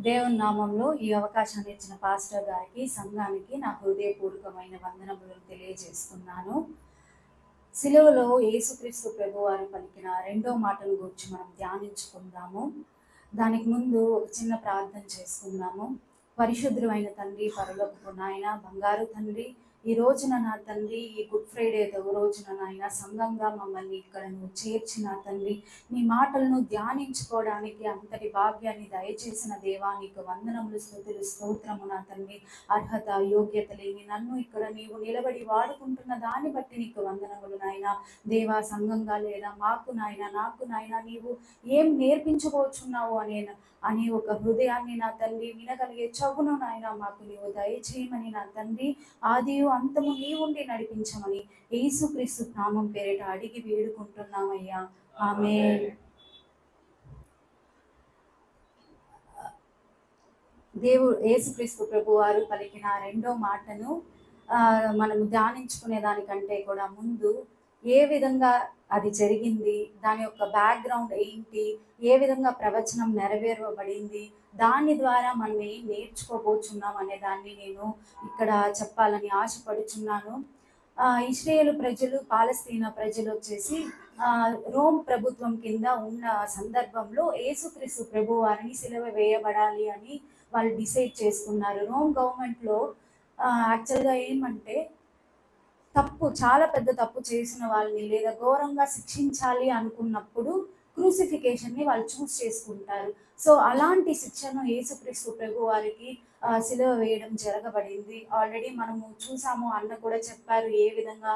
దేవుని నామంలో ఈ అవకాశాన్ని ఇచ్చిన పాస్టర్ గారికి, సంఘానికి నా హృదయపూర్వకమైన వందనములను తెలియజేస్తున్నాను. సిలువలో యేసుక్రీస్తు ప్రభువారు పలికిన రెండో మాటను గురించి మనం ధ్యానించుకుందాము. దానికి ముందు ఒక చిన్న ప్రార్థన చేసుకుందాము. పరిశుద్ధుడైన తండ్రి, పరలోకపు నాయన, బంగారు తండ్రి, ఈ రోజున నా తండ్రి, ఈ గుడ్ ఫ్రైడే రోజున నాయన సంఘంగా మమ్మల్ని ఇక్కడ నువ్వు చేర్చిన తండ్రి, నీ మాటలను ధ్యానించుకోవడానికి అంతటి భాగ్యాన్ని దయచేసిన దేవా, నీకు వందనములు, స్తుతులు, స్తోత్రము నా తండ్రి. అర్హత యోగ్యత లేని నన్ను ఇక్కడ నీవు నిలబడి వాడుకుంటున్న దాన్ని బట్టి నీకు వందనములు నాయన. దేవా, సంఘంగా లేదా మాకు నాయన, నాకు నాయన, నీవు ఏం నేర్పించబోచున్నావు అనే ఒక హృదయాన్ని నా తండ్రి, వినగలిగే చెవును నాయన మాకు నీవు దయచేయమని నా తండ్రి, ఆదియు అంతము నీవుండి నడిపించమని యేసుక్రీస్తు నామం పేరిట అడిగి వేడుకుంటున్నామయ్యా. ఆమేన్. యేసుక్రీస్తు ప్రభువారు పలికిన రెండో మాటను మనము ధ్యానించుకునే దానికంటే కూడా ముందు ఏ విధంగా అది జరిగింది, దాని యొక్క బ్యాక్గ్రౌండ్ ఏంటి, ఏ విధంగా ప్రవచనం నెరవేరబడింది, దాని ద్వారా మనం ఏం నేర్చుకోబోచున్నాం అనే దాన్ని నేను ఇక్కడ చెప్పాలని ఆశపడుచున్నాను. ఇశ్రాయేలు ప్రజలు, పాలస్తీనా ప్రజలు వచ్చేసి రోమ్ ప్రభుత్వం కింద ఉన్న సందర్భంలో యేసుక్రీస్తు ప్రభు వారిని సిలువ వేయబడాలి అని వాళ్ళు డిసైడ్ చేసుకున్నారు. రోమ్ గవర్నమెంట్లో యాక్చువల్గా ఏమంటే, చాలా పెద్ద తప్పు చేసిన వాళ్ళని లేదా ఘోరంగా శిక్షించాలి అనుకున్నప్పుడు క్రూసిఫికేషన్ని వాళ్ళు చూస్ చేసుకుంటారు. సో అలాంటి శిక్షను యేసుక్రీస్తు ప్రభు వారికి సిలువ వేయడం జరగబడింది. ఆల్రెడీ మనము చూసాము, అన్న కూడా చెప్పారు ఏ విధంగా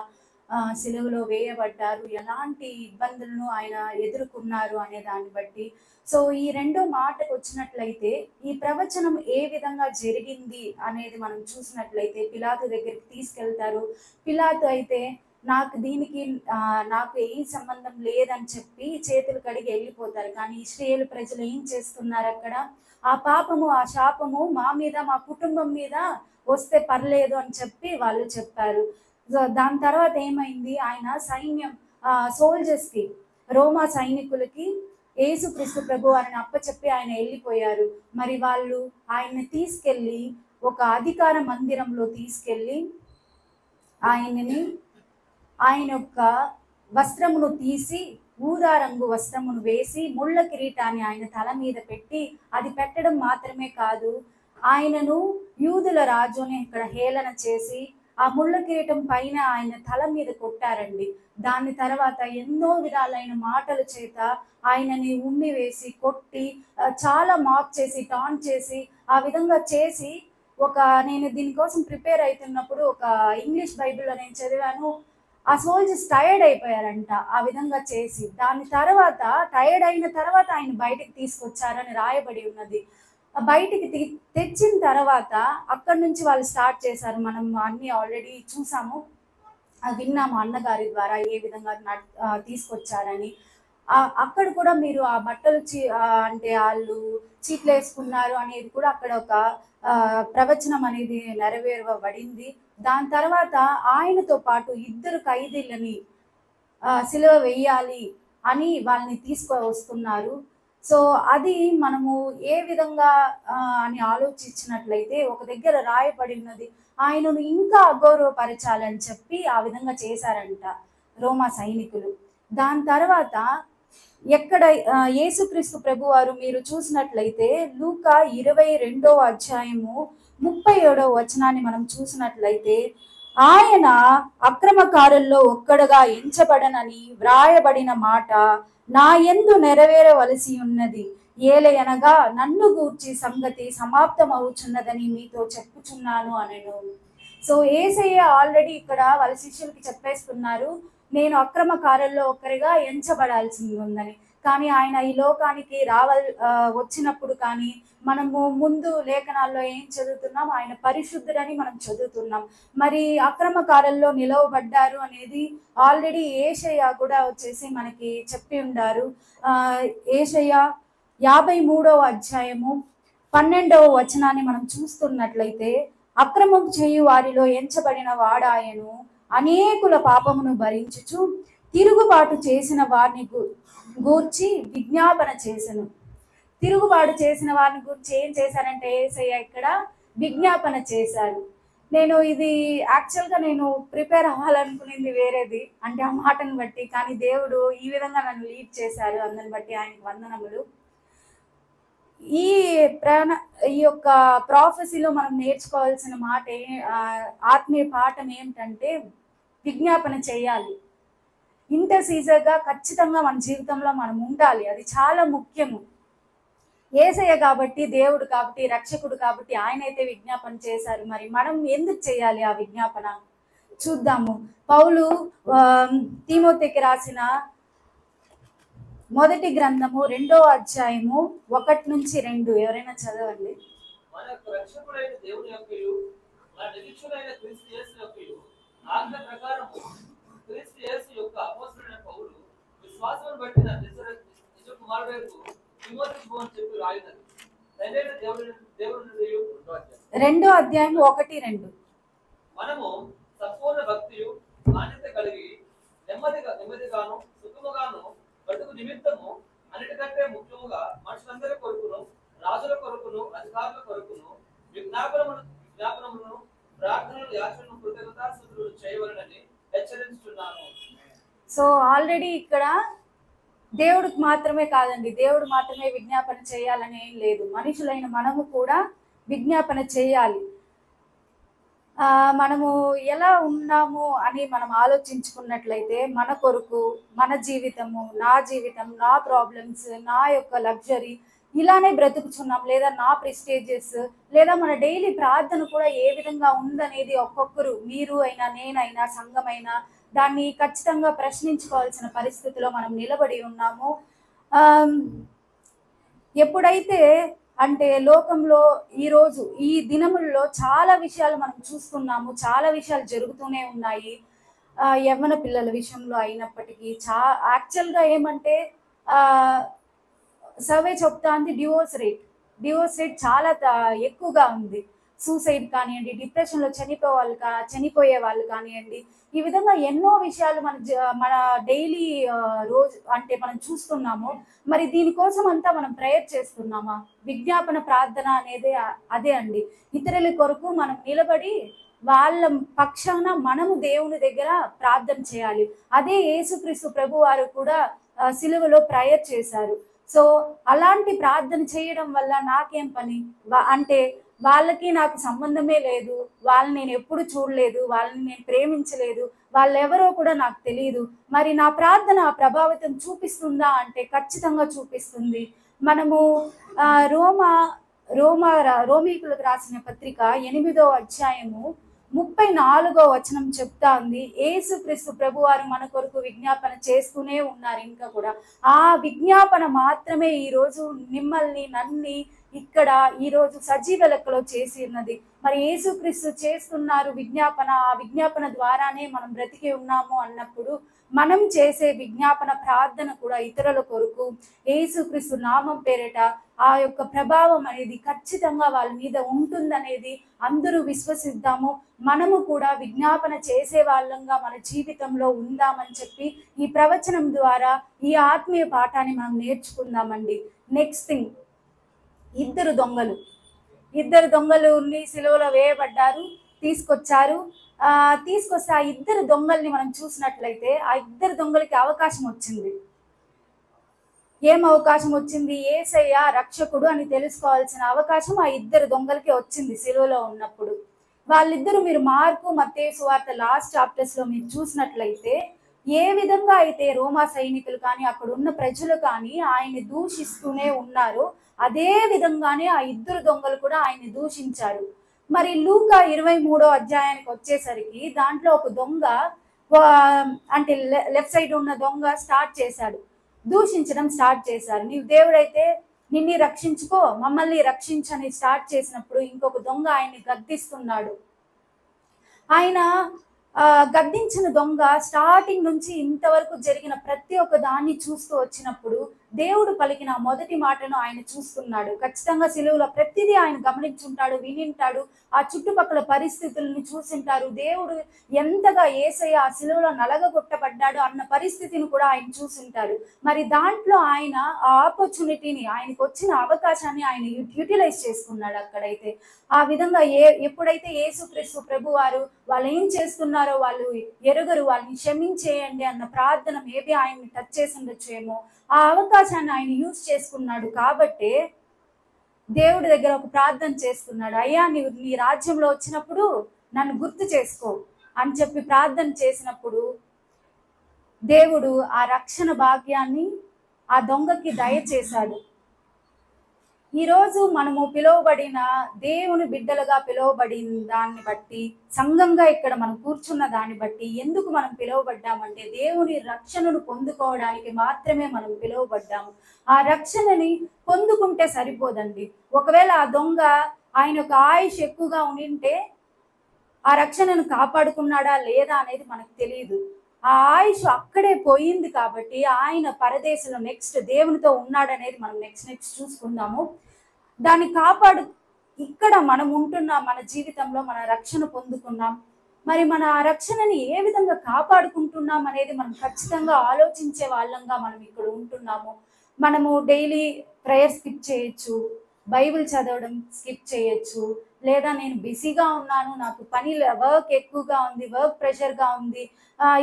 సిలువలో వేయబడ్డారు, ఎలాంటి ఇబ్బందులను ఆయన ఎదుర్కొన్నారు అనే దాన్ని బట్టి. సో ఈ రెండో మాటకు వచ్చినట్లయితే, ఈ ప్రవచనం ఏ విధంగా జరిగింది అనేది మనం చూసినట్లయితే, పిలాతు దగ్గరికి తీసుకెళ్తారు. పిలాతు అయితే నాకు ఏం సంబంధం లేదని చెప్పి చేతులు కడిగి వెళ్ళిపోతారు. కానీ ఇశ్రాయేలు ప్రజలు ఏం చేస్తున్నారు అక్కడ, ఆ పాపము, ఆ శాపము మా మీద, మా కుటుంబం మీద వస్తే పర్లేదు అని చెప్పి వాళ్ళు చెప్పారు. దాని తర్వాత ఏమైంది, ఆయన సోల్జర్స్కి, రోమా సైనికులకి యేసుక్రీస్తు ప్రభు వారిని అప్పచెప్పి ఆయన వెళ్ళిపోయారు. మరి వాళ్ళు ఆయన్ని తీసుకెళ్ళి ఒక అధికార మందిరంలో తీసుకెళ్ళి ఆయన యొక్క వస్త్రమును తీసి, ఊదా రంగు వస్త్రమును వేసి, ముళ్ళ కిరీటాన్ని ఆయన తల మీద పెట్టి, అది పెట్టడం మాత్రమే కాదు, ఆయనను యూదుల రాజుని ఇక్కడ హేళన చేసి ఆ ముళ్ళ కిరీటం పైన ఆయన తల మీద కొట్టారండి. దాని తర్వాత ఎన్నో విధాలైన మాటల చేత ఆయనని ఉమ్మి వేసి, కొట్టి, చాలా మాక్ చేసి, టాంట్ చేసి, ఆ విధంగా చేసి, నేను దీనికోసం ప్రిపేర్ అవుతున్నప్పుడు ఒక ఇంగ్లీష్ బైబిల్లో నేను చదివాను, ఆ సోల్జర్స్ టైర్డ్ అయిపోయారంట ఆ విధంగా చేసి. దాని తర్వాత టైర్డ్ అయిన తర్వాత ఆయన బయటికి తీసుకొచ్చారని రాయబడి ఉన్నది. బయటికి తెచ్చిన తర్వాత అక్కడి నుంచి వాళ్ళు స్టార్ట్ చేశారు. మనం అన్నీ ఆల్రెడీ చూసాము, విన్నాము అన్నగారి ద్వారా ఏ విధంగా తీసుకొచ్చారని. అక్కడ కూడా మీరు ఆ బట్టలు అంటే వాళ్ళు చీట్లు వేసుకున్నారు అనేది కూడా అక్కడ ఒక ప్రవచనం అనేది నెరవేరబడింది. దాని తర్వాత ఆయనతో పాటు 2 ఖైదీలని సిలువ వేయాలి అని వాళ్ళని తీసుకువస్తున్నారు. సో అది మనము ఏ విధంగా అని ఆలోచించినట్లయితే, ఒక దగ్గర రాయబడి ఉన్నది, ఆయనను ఇంకా అగౌరవపరచాలని చెప్పి ఆ విధంగా చేశారంట రోమా సైనికులు. దాని తర్వాత ఎక్కడ యేసుక్రీస్తు ప్రభువారు మీరు చూసినట్లయితే లూకా 22వ అధ్యాయము 37వ వచనాన్ని మనం చూసినట్లయితే, ఆయన అక్రమకారుల్లో ఒక్కడుగా ఎంచబడనని వ్రాయబడిన మాట నా యందు నెరవేరవలసి ఉన్నది, ఏలయనగా నన్ను గూర్చి సంగతి సమాప్తమవుచున్నదని మీతో చెప్పుచున్నాను అనెను. సో యేసయ్య ఆల్రెడీ ఇక్కడ వాళ్ళ శిష్యులకి చెప్పేస్తున్నారు, నేను అక్రమకారుల్లో ఒక్కరిగా ఎంచబడాల్సి ఉందని. కానీ ఆయన ఈ లోకానికి వచ్చినప్పుడు కానీ మనము ముందు లేఖనాల్లో ఏం చదువుతున్నాం, ఆయన పరిశుద్ధుడని మనం చదువుతున్నాం. మరి అక్రమకారుల్లో నిలవబడ్డారు అనేది ఆల్రెడీ యేషయ్య కూడా వచ్చేసి మనకి చెప్పి ఉండారు. యేషయ్య 53వ అధ్యాయము 12వ వచనాన్ని మనం చూస్తున్నట్లయితే, అక్రమం చేయు వారిలో ఎంచబడిన వాడాయను, అనేకుల పాపమును భరించుచు తిరుగుబాటు చేసిన వారిని గూర్చి విజ్ఞాపన చేసెను. తిరుగుబాటు చేసిన వారిని గురించి ఏం చేశారంటే యేసయ్య ఇక్కడ విజ్ఞాపన చేశారు. నేను ఇది యాక్చువల్గా నేను ప్రిపేర్ అవ్వాలనుకునేది వేరేది, అంటే ఆ మాటను బట్టి, కానీ దేవుడు ఈ విధంగా నన్ను లీడ్ చేశారు. అందుని బట్టి ఆయనకు వందనములు. ఈ ఈ యొక్క ప్రాఫెసీలో మనం నేర్చుకోవాల్సిన మాట ఆత్మీయ పాఠం ఏమిటంటే విజ్ఞాపన చేయాలి. ఇంటర్సీజర్గా ఖచ్చితంగా మన జీవితంలో మనం ఉండాలి. అది చాలా ముఖ్యము. యేసయ్య కాబట్టి, దేవుడు కాబట్టి, రక్షకుడు కాబట్టి ఆయనైతే విజ్ఞాపన చేశారు. మరి మనం ఎందుకు చేయాలి ఆ విజ్ఞాపన? చూద్దాము. పౌలు తిమోతికి రాసిన మొదటి గ్రంథము 2వ అధ్యాయము 1 నుంచి 2 ఎవరైనా చదవండి. మన రక్షకుడైన దేవుని యొక్కయు మన నిరీక్షకుడైన క్రీస్తు యేసు యొక్కయు ఆజ్ఞ ప్రకారము క్రీస్తు యేసు యొక్క అపోస్తలుడైన పౌలు విశ్వాసమును బట్టి నిజ కుమారుడైన తిమోతికి అని చెప్పి రాయినది. తండ్రైన దేవుని 2వ అధ్యాయం 1-2. మనము సంపూర్ణ భక్తియు మాన్యత కలిగి నెమ్మదిగాను సుఖముగాను బతుకు నిమిత్తము అన్నిటికంటే ముఖ్యముగా మనుషులందరి కొరకును, రాజుల కొరకును, అధికారుల కొరకును విజ్ఞాపనములను ప్రార్థనలు, యాచనలు, కృతజ్ఞతాస్తుతులు చేయవలెనని హెచ్చరించుచున్నాను. సో ఆల్రెడీ ఇక్కడ దేవుడికి మాత్రమే కాదండి, దేవుడు మాత్రమే విజ్ఞాపన చేయాలని ఏం లేదు. మనుషులైన మనము కూడా విజ్ఞాపన చేయాలి. మనము ఎలా ఉన్నాము అని మనం ఆలోచించుకున్నట్లయితే మన కొరకు, మన జీవితము, నా జీవితం, నా ప్రాబ్లమ్స్, నా యొక్క లగ్జరీ ఇలానే బ్రతుకుచున్నాం, లేదా నా ప్రెస్టేజెస్, లేదా మన డైలీ ప్రార్థన కూడా ఏ విధంగా ఉందనేది ఒక్కొక్కరు, మీరు అయినా, నేనైనా, సంఘమైనా, దాన్ని ఖచ్చితంగా ప్రశ్నించుకోవాల్సిన పరిస్థితిలో మనం నిలబడి ఉన్నాము. ఎప్పుడైతే అంటే లోకంలో ఈరోజు ఈ దినముల్లో చాలా విషయాలు మనం చూస్తున్నాము, చాలా విషయాలు జరుగుతూనే ఉన్నాయి. యవ్వన పిల్లల విషయంలో అయినప్పటికీ యాక్చువల్గా ఏమంటే సర్వే చెప్తాంది డివోర్స్ రేట్ చాలా ఎక్కువగా ఉంది. సూసైడ్ కానివ్వండి, డిప్రెషన్లో చనిపోయే వాళ్ళు కానివ్వండి, ఈ విధంగా ఎన్నో విషయాలు మన డైలీ రోజు అంటే మనం చూస్తున్నాము. మరి దీనికోసం అంతా మనం ప్రేయర్ చేస్తున్నామా? విజ్ఞాపన ప్రార్థన అనేది అదే అండి. ఇతరుల కొరకు మనం నిలబడి వాళ్ళ పక్షాన మనము దేవుని దగ్గర ప్రార్థన చేయాలి. అదే యేసుక్రీస్తు ప్రభు వారు కూడా సిలువలో ప్రేయర్ చేశారు. సో అలాంటి ప్రార్థన చేయడం వల్ల నాకేం పని? అంటే వాళ్ళకి నాకు సంబంధమే లేదు, వాళ్ళని నేను ఎప్పుడు చూడలేదు, వాళ్ళని నేను ప్రేమించలేదు, వాళ్ళెవరో కూడా నాకు తెలియదు. మరి నా ప్రార్థన ప్రభావితం చూపిస్తుందా అంటే ఖచ్చితంగా చూపిస్తుంది. మనము రోమీకులకు రాసిన పత్రిక 8వ అధ్యాయము 34వ వచనం చెప్తా ఉంది. యేసుక్రీస్తు ప్రభువారు మన కొరకు విజ్ఞాపన చేస్తూనే ఉన్నారు. ఇంకా కూడా ఆ విజ్ఞాపన మాత్రమే ఈరోజు మిమ్మల్ని, నన్ని ఇక్కడ ఈరోజు సజీవ లెక్కలో చేసి ఉన్నది. మరి యేసుక్రీస్తు చేస్తున్నారు విజ్ఞాపన, ఆ విజ్ఞాపన ద్వారానే మనం బ్రతికి ఉన్నాము అన్నప్పుడు మనం చేసే విజ్ఞాపన ప్రార్థన కూడా ఇతరుల కొరకు యేసుక్రీస్తు నామం పేరిట ఆ యొక్క ప్రభావం అనేది ఖచ్చితంగా వాళ్ళ మీద ఉంటుందనేది అందరూ విశ్వసిద్దాము. మనము కూడా విజ్ఞాపన చేసే వాళ్ళంగా మన జీవితంలో ఉందామని చెప్పి ఈ ప్రవచనం ద్వారా ఈ ఆత్మీయ పాఠాన్ని మనం నేర్చుకుందామండి. నెక్స్ట్ థింగ్, ఇద్దరు దొంగలు సిలువలో వేయబడ్డారు, తీసుకొచ్చారు. తీసుకొస్తే ఆ ఇద్దరు దొంగల్ని మనం చూసినట్లయితే ఆ ఇద్దరు దొంగలకి అవకాశం వచ్చింది. ఏం అవకాశం వచ్చింది? యేసయ్య రక్షకుడు అని తెలుసుకోవాల్సిన అవకాశం ఆ ఇద్దరు దొంగలకి వచ్చింది సిలువలో ఉన్నప్పుడు. వాళ్ళిద్దరూ మీరు మార్కు, మత్తయి సువార్త లాస్ట్ చాప్టర్స్ లో మీరు చూసినట్లయితే ఏ విధంగా అయితే రోమా సైనికులు కానీ అక్కడ ఉన్న ప్రజలు కానీ ఆయన్ని దూషిస్తూనే ఉన్నారు, అదే విధంగానే ఆ ఇద్దరు దొంగలు కూడా ఆయన్ని దూషించారు. మరి లూకా 23వ అధ్యాయానికి వచ్చేసరికి దాంట్లో ఒక దొంగ అంటే లెఫ్ట్ సైడ్ ఉన్న దొంగ దూషించడం స్టార్ట్ చేశారు. నీవు దేవుడైతే నిన్ను రక్షించుకో, మమ్మల్ని రక్షించని స్టార్ట్ చేసినప్పుడు ఇంకొక దొంగ ఆయన్ని గద్దిస్తున్నాడు. ఆయన గద్దించిన దొంగ స్టార్టింగ్ నుంచి ఇంతవరకు జరిగిన ప్రతి ఒక్క దాన్ని చూస్తూ వచ్చినప్పుడు దేవుడు పలికిన మొదటి మాటను ఆయన చూస్తున్నాడు. ఖచ్చితంగా సిలువలో ప్రతిదీ ఆయన గమనించుంటాడు, వినింటాడు. ఆ చుట్టుపక్కల పరిస్థితులను చూసింటారు. దేవుడు ఎంతగా యేసయ్య ఆ సిలువలో నలగగొట్టబడ్డాడు అన్న పరిస్థితిని కూడా ఆయన చూసింటారు. మరి దాంట్లో ఆయన ఆ ఆపర్చునిటీని, ఆయనకు వచ్చిన అవకాశాన్ని ఆయన యూటిలైజ్ చేసుకున్నాడు అక్కడైతే. ఆ విధంగా ఎప్పుడైతే యేసుక్రీస్తు ప్రభు వారు వాళ్ళు ఏం చేస్తున్నారో వాళ్ళు ఎరుగరు, వాళ్ళని క్షమించేయండి అన్న ప్రార్థన మేబీ ఆయన్ని టచ్ చేసి ఉండొచ్చేమో, ఆ అవకాశాన్ని ఆయన యూజ్ చేసుకున్నాడు. కాబట్టి దేవుడి దగ్గర ఒక ప్రార్థన చేస్తున్నాడు, అయ్యా నీవు నీ రాజ్యంలో వచ్చినప్పుడు నన్ను గుర్తు చేసుకో అని చెప్పి ప్రార్థన చేసినప్పుడు దేవుడు ఆ రక్షణ భాగ్యాన్ని ఆ దొంగకి దయచేశాడు. ఈరోజు మనము పిలువబడిన దేవుని బిడ్డలుగా పిలువబడిన దాన్ని బట్టి, సంఘంగా ఇక్కడ మనం కూర్చున్న దాన్ని బట్టి ఎందుకు మనం పిలువబడ్డామంటే దేవుని రక్షణను పొందుకోవడానికి మాత్రమే మనం పిలువబడ్డాము. ఆ రక్షణని పొందుకుంటే సరిపోదండి. ఒకవేళ ఆ దొంగ ఆయన యొక్క ఆయుష్ ఎక్కువగా ఉంటే ఆ రక్షణను కాపాడుకున్నాడా లేదా అనేది మనకు తెలియదు. ఆ ఆయుష్ అక్కడే పోయింది కాబట్టి ఆయన పరదేశంలో నెక్స్ట్ దేవునితో ఉన్నాడనేది మనం నెక్స్ట్ చూసుకుందాము. దాన్ని ఇక్కడ మనం ఉంటున్నాం, మన జీవితంలో మన రక్షణ పొందుకున్నాం. మరి మన ఆ రక్షణని ఏ విధంగా కాపాడుకుంటున్నాం అనేది మనం ఖచ్చితంగా ఆలోచించే వాళ్ళంగా మనం ఇక్కడ ఉంటున్నాము. మనము డైలీ ప్రేయర్ స్కిప్ చేయొచ్చు, బైబిల్ చదవడం స్కిప్ చేయొచ్చు, లేదా నేను బిజీగా ఉన్నాను, నాకు పని వర్క్ ఎక్కువగా ఉంది, వర్క్ ప్రెషర్గా ఉంది,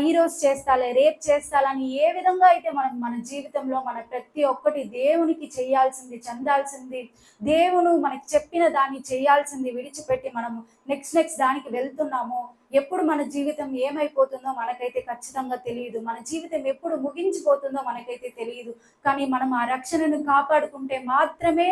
ఈరోజు చేస్తాలే రేపు చేస్తాలని ఏ విధంగా అయితే మనం మన జీవితంలో మన ప్రతి ఒక్కటి దేవునికి చేయాల్సింది, చెందాల్సింది, దేవుడు మనకి చెప్పిన దాన్ని చేయాల్సింది విడిచిపెట్టి మనము నెక్స్ట్ దానికి వెళ్తున్నామో, ఎప్పుడు మన జీవితం ఏమైపోతుందో మనకైతే ఖచ్చితంగా తెలియదు. మన జీవితం ఎప్పుడు ముగించిపోతుందో మనకైతే తెలియదు. కానీ మనం ఆ రక్షణను కాపాడుకుంటే మాత్రమే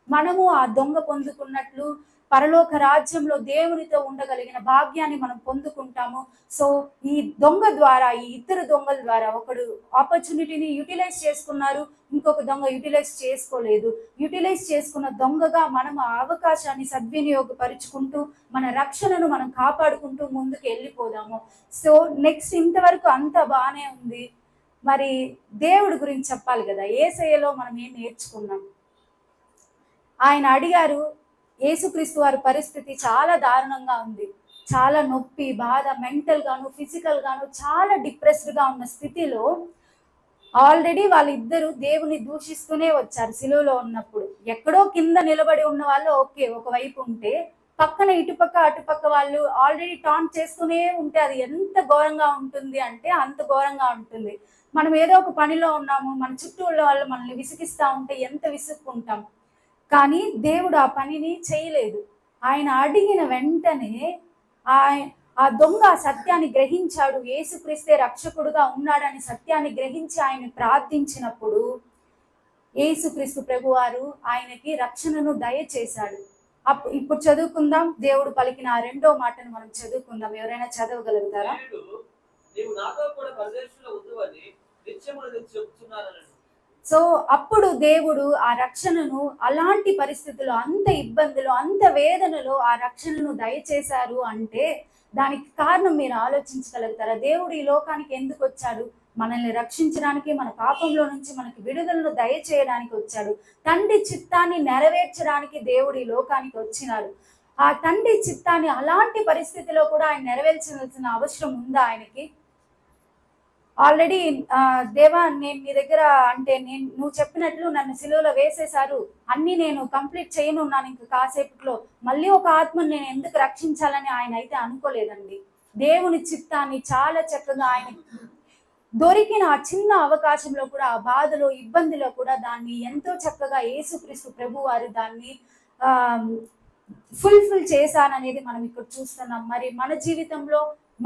మనము ఆ దొంగ పొందుకున్నట్లు పరలోక రాజ్యంలో దేవునితో ఉండగలిగిన భాగ్యాన్ని మనం పొందుకుంటాము. సో ఈ దొంగ ద్వారా, ఈ ఇద్దరు దొంగల ద్వారా, ఒకడు ఆపర్చునిటీని యూటిలైజ్ చేసుకున్నారు, ఇంకొక దొంగ యూటిలైజ్ చేసుకోలేదు. యూటిలైజ్ చేసుకున్న దొంగగా మనం ఆ అవకాశాన్ని సద్వినియోగపరుచుకుంటూ మన రక్షణను మనం కాపాడుకుంటూ ముందుకు వెళ్ళిపోదాము. సో నెక్స్ట్ ఇంతవరకు అంతా బాగానే ఉంది. మరి దేవుడి గురించి చెప్పాలి కదా, యేసయ్యలో మనం ఏం నేర్చుకున్నాం? ఆయన అడిగారు, యేసుక్రీస్తు వారి పరిస్థితి చాలా దారుణంగా ఉంది, చాలా నొప్పి, బాధ, మెంటల్ గాను ఫిజికల్ గాను చాలా డిప్రెస్డ్గా ఉన్న స్థితిలో ఆల్రెడీ వాళ్ళిద్దరూ దేవుని దూషిస్తూనే వచ్చారు. సిలువలో ఉన్నప్పుడు ఎక్కడో కింద నిలబడి ఉన్న వాళ్ళు ఓకే ఒకవైపు ఉంటే, పక్కన ఇటుపక్క అటుపక్క వాళ్ళు ఆల్రెడీ టాంట్ చేస్తూనే ఉంటే అది ఎంత ఘోరంగా ఉంటుంది అంటే అంత ఘోరంగా ఉంటుంది. మనం ఏదో ఒక పనిలో ఉన్నాము, మన చుట్టూ ఉన్న వాళ్ళు మనల్ని విసిగిస్తూ ఉంటే ఎంత విసుక్కుంటాం. కానీ దేవుడు ఆ పనిని చేయలేదు. ఆయన అడిగిన వెంటనే ఆ దొంగ ఆ సత్యాన్ని గ్రహించాడు, యేసుక్రీస్తే రక్షకుడుగా ఉన్నాడని సత్యాన్ని గ్రహించి ఆయన ప్రార్థించినప్పుడు యేసుక్రీస్తు ప్రభువారు ఆయనకి రక్షణను దయచేశాడు. ఇప్పుడు చదువుకుందాం, దేవుడు పలికిన ఆ రెండో మాటను మనం చదువుకుందాం. ఎవరైనా చదవగలుగుతారా? సో అప్పుడు దేవుడు ఆ రక్షణను అలాంటి పరిస్థితుల్లో, అంత ఇబ్బందులు, అంత వేదనలో ఆ రక్షణను దయచేశారు అంటే దానికి కారణం మీరు ఆలోచించగలుగుతారా? దేవుడు ఈ లోకానికి ఎందుకు వచ్చాడు? మనల్ని రక్షించడానికి, మన పాపంలో నుంచి మనకి విడుదలను దయచేయడానికి వచ్చాడు. తండ్రి చిత్తాన్ని నెరవేర్చడానికి దేవుడు ఈ లోకానికి వచ్చినాడు. ఆ తండ్రి చిత్తాన్ని అలాంటి పరిస్థితిలో కూడా ఆయన నెరవేర్చాల్సిన అవసరం ఉందా ఆయనకి? ఆల్రెడీ దేవా నేను మీ దగ్గర అంటే నువ్వు చెప్పినట్లు నన్ను సిలువలో వేసేశారు, అన్ని నేను కంప్లీట్ చేయనున్నాను, ఇంక కాసేపట్లో మళ్ళీ ఒక ఆత్మను నేను ఎందుకు రక్షించాలని ఆయన అయితే అనుకోలేదండి. దేవుని చిత్తాన్ని చాలా చక్కగా ఆయన దొరికిన ఆ చిన్న అవకాశంలో కూడా, ఆ బాధలో ఇబ్బందిలో కూడా దాన్ని ఎంతో చక్కగా యేసుక్రీస్తు ప్రభు వారు దాన్ని ఫుల్ఫిల్ చేశారనేది మనం ఇక్కడ చూస్తున్నాం. మరి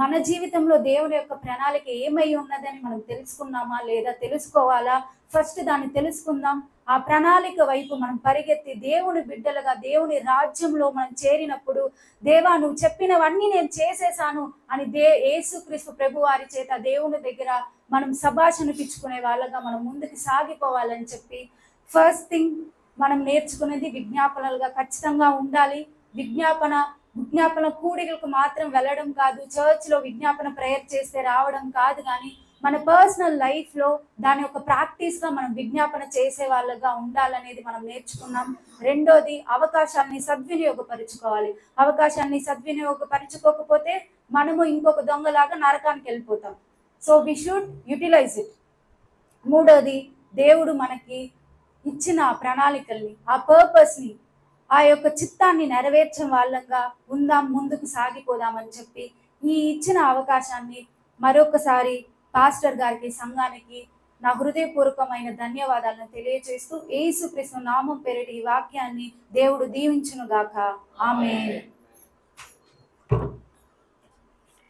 మన జీవితంలో దేవుని యొక్క ప్రణాళిక ఏమై ఉన్నదని మనం తెలుసుకున్నామా లేదా తెలుసుకోవాలా? ఫస్ట్ దాన్ని తెలుసుకుందాం. ఆ ప్రణాళిక వైపు మనం పరిగెత్తి దేవుని బిడ్డలుగా దేవుని రాజ్యంలో మనం చేరినప్పుడు, దేవా నువ్వు చెప్పినవన్నీ నేను చేసేసాను అని యేసుక్రీస్తు ప్రభు వారి చేత దేవుని దగ్గర మనం సంభాషణించుకునే వాళ్ళగా మనం ముందుకు సాగిపోవాలని చెప్పి, ఫస్ట్ థింగ్ మనం నేర్చుకునేది విజ్ఞాపనలుగా ఖచ్చితంగా ఉండాలి. విజ్ఞాపన కూడికలకు మాత్రం వెళ్ళడం కాదు, చర్చ్లో విజ్ఞాపన ప్రేయర్ చేస్తే రావడం కాదు, కానీ మన పర్సనల్ లైఫ్లో దాని యొక్క ప్రాక్టీస్గా మనం విజ్ఞాపన చేసే వాళ్ళగా ఉండాలనేది మనం నేర్చుకున్నాం. రెండోది, అవకాశాన్ని సద్వినియోగపరుచుకోవాలి. అవకాశాన్ని సద్వినియోగపరచుకోకపోతే మనము ఇంకొక దొంగలాగా నరకానికి వెళ్ళిపోతాం. So we should utilise it. మూడోది, దేవుడు మనకి ఇచ్చిన ప్రణాళికల్ని, ఆ పర్పస్ని, ఆ యొక్క చిత్తాన్ని నెరవేర్చే వాళ్ళంగా ఉందాం, ముందుకు సాగిపోదామని చెప్పి ఈ ఇచ్చిన అవకాశాన్ని మరొకసారి పాస్టర్ గారికి, సంఘానికి నా హృదయపూర్వకమైన ధన్యవాదాలను తెలియజేస్తూ యేసుక్రీస్తు నామం పేరిట ఈ వాక్యాన్ని దేవుడు దీవించును గాక. ఆమేన్.